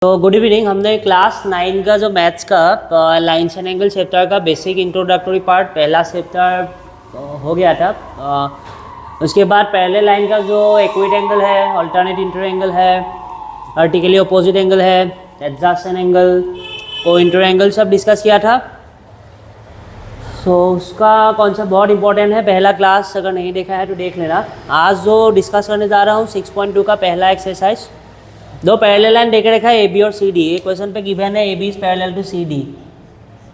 तो good evening. हमने class 9 का जो मैथ्स का लाइन्स एंड एंगल चैप्टर का बेसिक इंट्रोडक्टरी पार्ट पहला चैप्टर हो गया था। उसके बाद पहले लाइन का जो एक्विट एंगल है, अल्टरनेट इंटर एंगल है, वर्टिकली अपोजिट एंगल है, एडजस्टेंट एंगल, को इंटर एंगल सब डिस्कस किया था। सो उसका कॉन्सेप्ट बहुत इंपॉर्टेंट है। पहला क्लास अगर नहीं देखा है तो देख लेना। आज जो डिस्कस करने जा रहा हूँ 6.2 का पहला एक्सरसाइज, दो पैरेलल लाइन देके रखा है ए बी और सी डी। एक क्वेश्चन पे गिवन है A B is parallel to C D,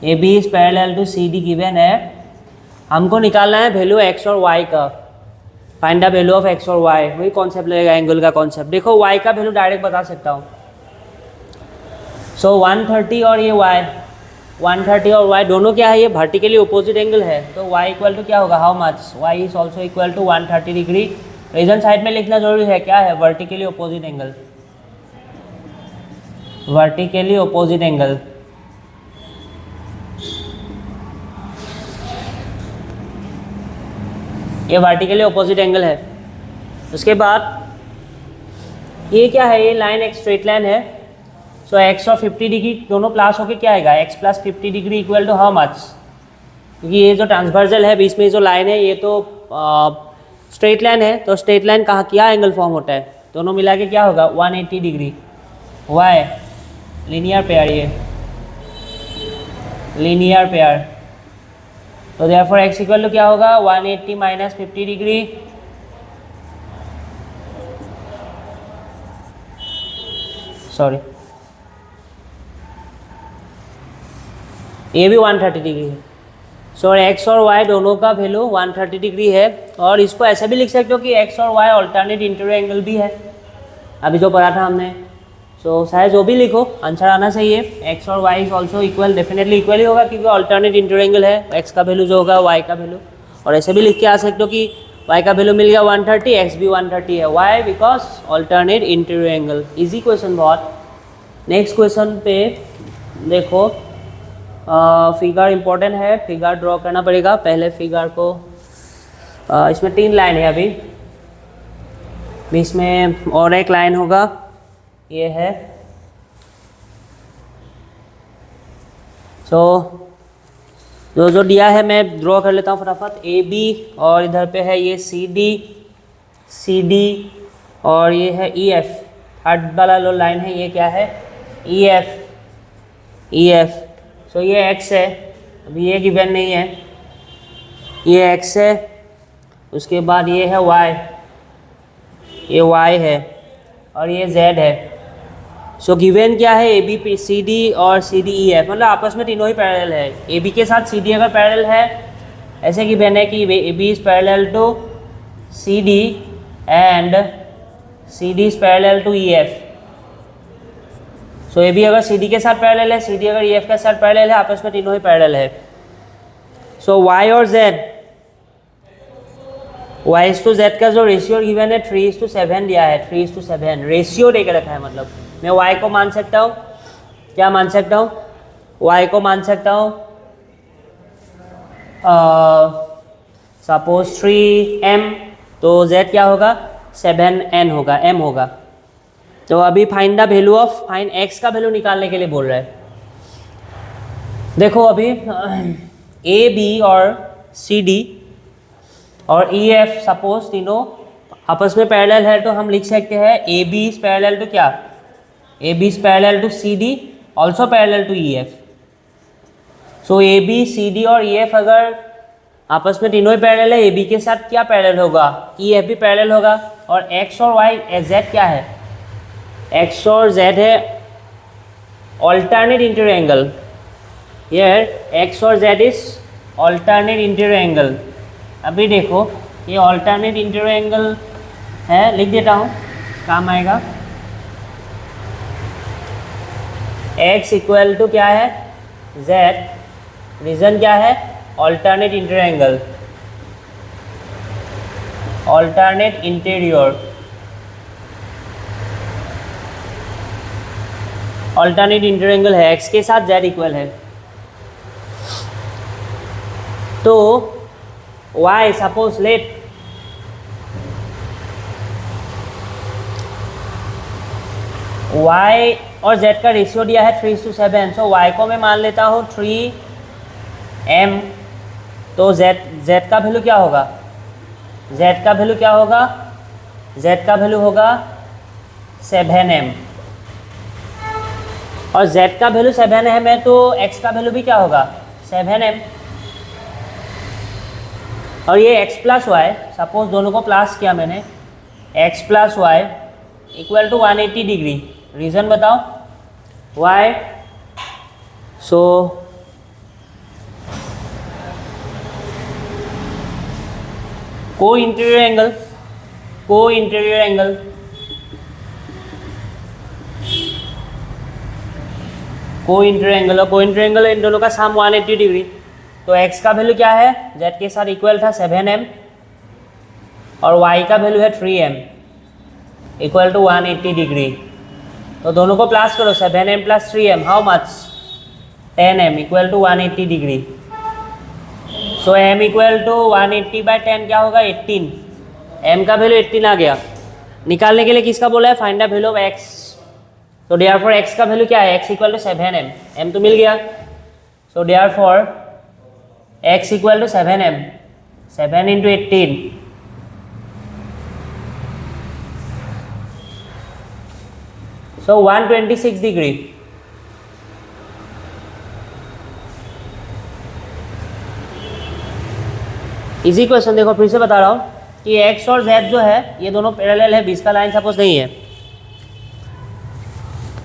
A B is parallel to C D given है। हमको निकालना है वैल्यू एक्स और वाई का, find the value of x और वाई। वही कॉन्सेप्ट लगेगा एंगल का कॉन्सेप्ट। देखो वाई का वैल्यू डायरेक्ट बता सकता हूँ। सो 130 और ये वाई, 130 और वाई दोनों क्या है, ये वर्टिकली अपोजिट एंगल है। तो वाई इक्वल टू क्या होगा, how much, y is also equal to 130 degree. Reason side में लिखना जरूरी है, क्या है, vertically opposite angle, vertically opposite angle. ये वर्टिकली अपोजिट एंगल है। उसके बाद ये क्या है, ये लाइन एक स्ट्रेट लाइन है। सो एक्स और 50 डिग्री दोनों प्लस होके क्या आएगा, x plus 50 degree equal to how much, क्योंकि ये जो ट्रांसवर्सल है बीच में जो लाइन है ये तो स्ट्रेट लाइन है। तो स्ट्रेट लाइन कहाँ क्या एंगल फॉर्म होता है, दोनों मिला के क्या होगा 180 डिग्री। वाई लीनियर पेयर, ये लीनियर पेयर। तो देयरफॉर x इक्वल टू क्या होगा 180 माइनस 50 डिग्री, सॉरी ये भी 130 डिग्री है। सो x और y दोनों का वैल्यू 130 डिग्री है। और इसको ऐसे भी लिख सकते हो कि x और y अल्टरनेट इंटर एंगल भी है, अभी जो पढ़ा था हमने। सो शायद जो भी लिखो आंसर आना चाहिए। एक्स और Y is also equal, definitely equal ही होगा क्योंकि अल्टरनेट इंटर एंगल है। एक्स का वैल्यू जो होगा वाई का वैल्यू, और ऐसे भी लिख के आ सकते हो कि वाई का वैल्यू मिल गया 130, एक्स भी 130 है। Why because alternate interior angle. Easy question बहुत। नेक्स्ट क्वेश्चन पे देखो, फिगर इंपॉर्टेंट है, फिगर ड्रॉ करना पड़ेगा। पहले फिगर को इसमें 3 लाइन है, अभी बीच में और एक लाइन होगा, ये है। सो जो दिया है मैं ड्रॉ कर लेता हूँ फटाफट। ए बी और इधर पे है ये सी डी और ये है ई एफ। थर्ड वाला जो लाइन है ये क्या है, ई एफ। सो ये एक्स है, अभी ये गिवन नहीं है, ये एक्स है। उसके बाद ये है वाई, ये वाई है, और ये जेड है। सो गिवन क्या है, ए बी सी डी और सी डी ई एफ, मतलब आपस में तीनों ही पैरेलल है। ए बी के साथ सी डी अगर पैरेलल है, ऐसे गिवन है कि A B is parallel to C D and C D is parallel to E F. So A B अगर सी डी के साथ पैरेलल है, सी डी अगर ई एफ के साथ पैरेलल है, आपस में तीनों ही पैरेलल है। सो वाई और जेड, y/z का जो रेशियो गिवन है 3:7 दिया है, 3:7 रेशियो देकर रखा है। मतलब मैं y को मान सकता हूँ, क्या मान सकता हूँ, y को मान सकता हूँ सपोज 3m, तो z क्या होगा 7n होगा, m होगा। तो अभी find the value of, find x का वैल्यू निकालने के लिए बोल रहा है। देखो अभी ए बी और सी डी और ई एफ सपोज तीनों आपस में पैरेलल है, तो हम लिख सकते हैं A B is parallel to क्या, A B is parallel to C D, also parallel to E F. So A B C D और ई एफ अगर आपस में तीनों ही पैरेलल है, ए बी के साथ क्या पैरेलल होगा, ई एफ भी पैरेलल होगा। और एक्स और वाई जेड क्या है, एक्स और जेड है alternate interior angle. Here X और Z is alternate interior angle. अभी देखो ये अल्टरनेट इंटर एंगल है, लिख देता हूँ काम आएगा। x इक्वल टू क्या है z, रीजन क्या है alternate interior angle, alternate interior, alternate interior angle है, x के साथ z इक्वल है। तो y सपोज लेट y और z का रेशियो दिया है 3:7, सो y को मैं मान लेता हूँ 3m। तो z का वैल्यू क्या होगा, z का वैल्यू क्या होगा, z का वैल्यू होगा 7m। और z का वैल्यू 7m है तो x का वैल्यू भी क्या होगा 7m। और ये x प्लस वाई, सपोज दोनों को प्लस किया मैंने, x plus y equal to 180 degree. Reason बताओ y. So co interior angle, co interior angle co interior angle और को इंटीरियर एंगल इन दोनों का सम 180 डिग्री। तो x का वैल्यू क्या है, z के साथ इक्वल था 7m और y का वैल्यू है 3m इक्वल टू 180 डिग्री। तो दोनों को प्लस करो, 7m plus 3m how much 10m equal to 180 degree. So m equal to 180/10 क्या होगा 18। m का वैल्यू 18 आ गया। निकालने के लिए किसका बोला है, find the value of x। तो देयरफॉर x का वैल्यू क्या है, x equal to 7m, m तो मिल गया। So therefore x equal to 7m, 7 into 18 so 126 degree. Easy question देखो, फिर से बता रहा हूँ कि x और z जो है ये दोनों पैरेलल है, बीच का लाइन सपोज नहीं है,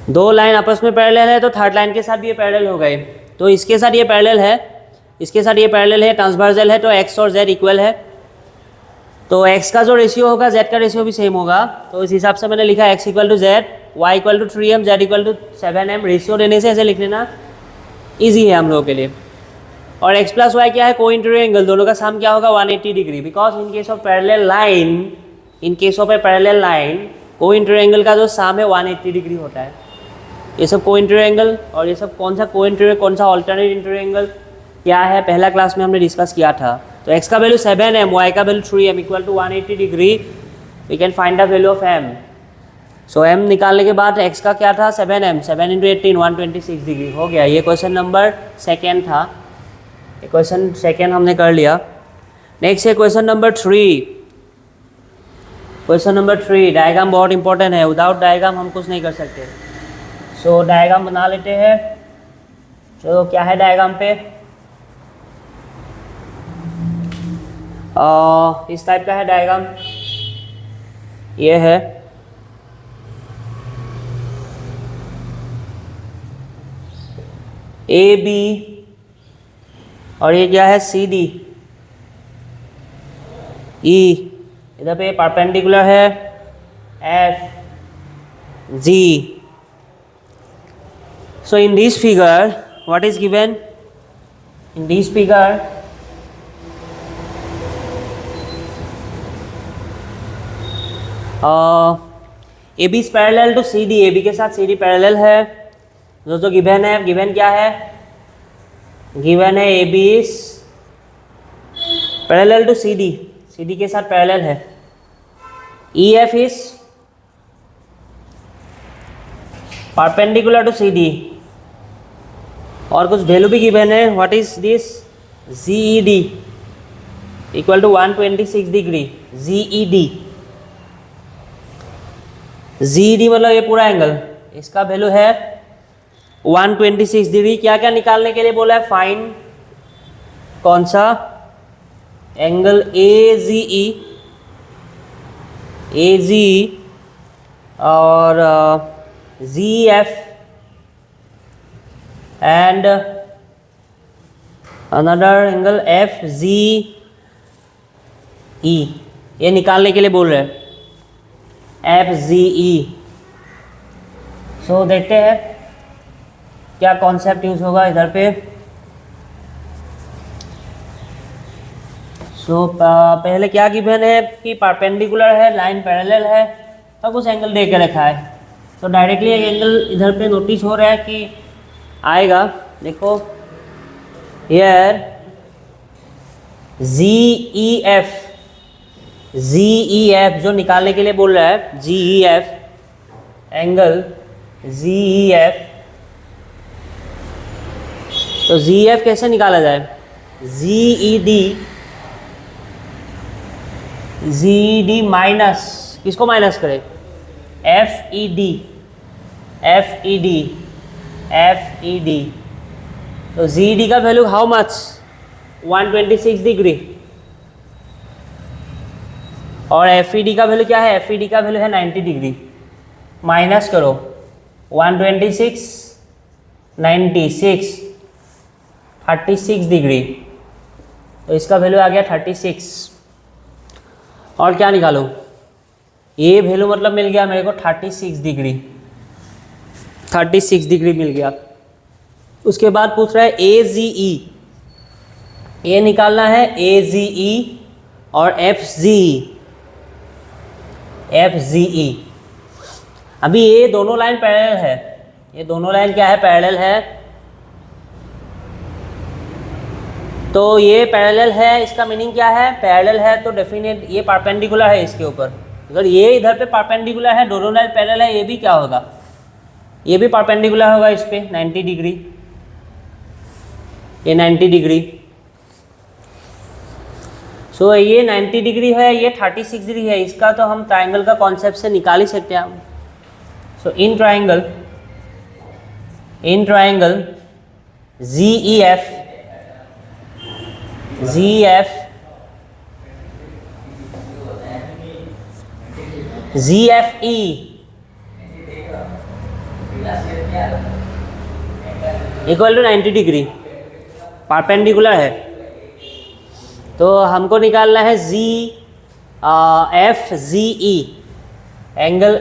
दो लाइन आपस में पैरेलल है तो थर्ड लाइन के साथ भी ये पैरेलल हो गए। तो इसके साथ ये पैरेलल है, इसके साथ ये पैरेलल है, ट्रांसवर्सल है, तो x और z इक्वल है। तो x का जो रेशियो होगा z का रेशियो भी सेम होगा। तो इस हिसाब से मैंने लिखा x equal to z, y equal to 3m, z equal to 7m। Ratio देने से ऐसे लिख लेना, ईजी है हम लोगों के लिए। और x प्लस वाई क्या है, को इंटीरियर एंगल, दोनों का सम क्या होगा 180 degree. Because in case of parallel line, in case of A parallel line को इंटीरियर एंगल का जो सम है 180 डिग्री होता है। ये सब को इंटीरियर एंगल और ये सब कौन सा को इंटीरियर, कौन सा ऑल्टरनेट इंटीरियर एंगल क्या है, पहला क्लास में हमने डिस्कस किया था। तो x का वैल्यू 7m, y का value 3m equal to 180 degree. We can find the value of m। So m निकालने के बाद x का क्या था 7m, 7 इंटू 18 126 डिग्री हो गया। ये क्वेश्चन नंबर सेकेंड था, ये क्वेश्चन सेकेंड हमने कर लिया। नेक्स्ट है question number 3। Question number 3 diagram बहुत इंपॉर्टेंट है, विदाउट डायग्राम हम कुछ नहीं कर सकते। सो डायग्राम बना लेते हैं। चलो क्या है डायग्राम पे, इस टाइप का है डायग्राम, ये है ए बी और ये क्या है सी डी ई, इधर पे परपेंडिकुलर है F G. So in this figure, what is given? In this figure, AB is parallel to CD, AB के साथ CD पैरेलल है। जो गिवन है, गिवन क्या है, गिवन है AB is parallel to CD, CD के साथ पैरेलल है। EF is perpendicular to CD और कुछ वैल्यू भी गिवन है। What is this, ZED equal to 126 degree. ZED, ZED मतलब ये पूरा एंगल, इसका वैल्यू है 126 डिग्री। क्या क्या निकालने के लिए बोला है, फाइन कौन सा एंगल AGE, AGE और ZF and another angle FGE, ये निकालने के लिए बोल रहे हैं FGE। सो देखते हैं क्या कॉन्सेप्ट यूज होगा इधर पे। सो पहले क्या गिवन है कि परपेंडिकुलर है, लाइन पैरेलल है, तो कुछ एंगल दे के रखा है। तो डायरेक्टली एक एंगल इधर पे नोटिस हो रहा है कि आएगा। देखो हियर GEF, GEF जो निकालने के लिए बोल रहा है, GEF एंगल ZEF, तो ZEF कैसे निकाला जाए? ZED माइनस, किसको माइनस करें? FED। तो ZED का वैल्यू हाउ मच? 126 डिग्री। और FED का वैल्यू क्या है? FED का वैल्यू है 90 डिग्री। माइनस करो 126, 96, 36 डिग्री, तो इसका वैल्यू आ गया 36। और क्या निकालो? ये वैल्यू मतलब मिल गया मेरे को 36 डिग्री, 36 डिग्री मिल गया। उसके बाद पूछ रहा है AGE, ये निकालना है AGE और FGE। अभी ये दोनों लाइन पैरेलल है, ये दोनों लाइन क्या है? पैरेलल है। तो ये पैरेलल है, इसका मीनिंग क्या है? पैरेलल है तो डेफिनेट ये परपेंडिकुलर है इसके ऊपर। अगर ये इधर पे परपेंडिकुलर है, दोनों लाइन पैरेलल है, ये भी क्या होगा? ये भी परपेंडिकुलर होगा इस पे 90 डिग्री, ये 90 डिग्री। सो ये 90 डिग्री है, ये 36 डिग्री है। इसका तो हम ट्राइंगल का कॉन्सेप्ट से निकाल ही सकते हैं हम। So in triangle ZEF ZFE equal to 90 degree, perpendicular है। तो हमको निकालना है FGE, angle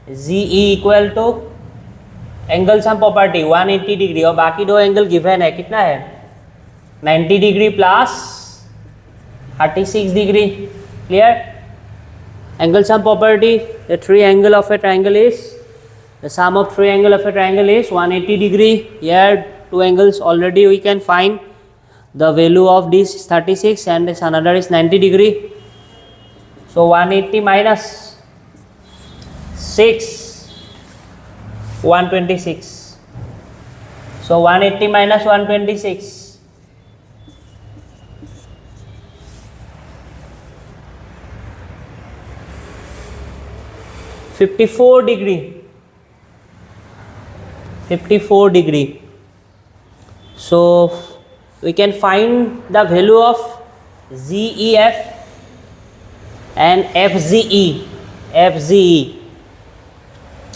FGE equal to angle sum property 180 degree, और बाकी दो एंगल गिवन है, कितना है? 90 degree plus 36 degree. Clear? Angle sum property, the three angle of a triangle is, the sum of three angle of a triangle is 180 degree. Here two angles already we can find the value of this is 36 and this another is 90 degree. So 180 minus 6, 126. So 180 minus 126, 54 degree, 54 degree. So we can find the value of ZEF and FGE.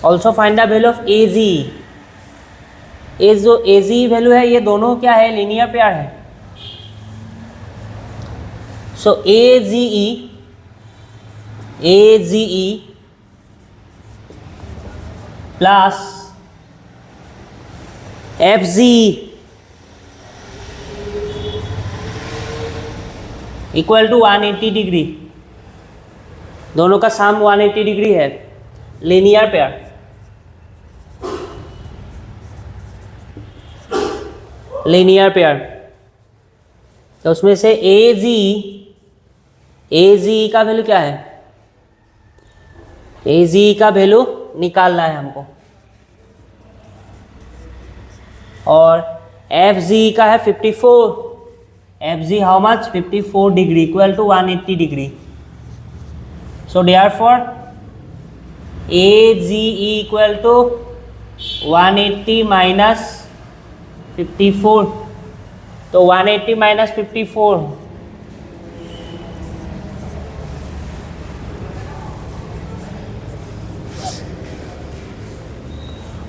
Also find the value of AGE. ये जो AGE value है, ये दोनों क्या है? Linear pair है। So AGE plus FGE equal to 180 degree. दोनों का सम 180 डिग्री है, लीनियर पेयर। तो उसमें से AGE का वैल्यू क्या है? AGE का वैल्यू निकालना है हमको। और FGE का है 54। FG how much? 54 degree equal to 180 degree. So therefore AGE equal to 180 minus 54। तो 180 minus 54,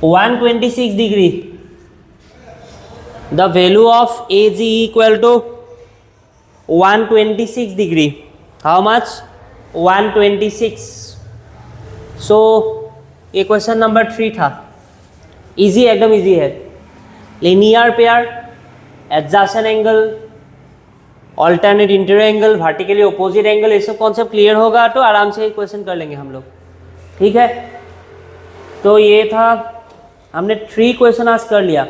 126 degree. The value of AGE equal to 126 degree. How much? 126. So ये क्वेश्चन नंबर 3 था। इजी, एकदम इजी है। Linear pair, adjacent angle, alternate interior angle, vertically opposite angle, ये सब concept clear होगा तो आराम से क्वेश्चन कर लेंगे हम लोग। ठीक है, तो ये था, हमने 3 क्वेश्चन आज कर लिया।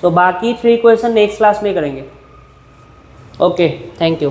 सो बाकी 3 क्वेश्चन नेक्स्ट क्लास में करेंगे। Okay, thank you.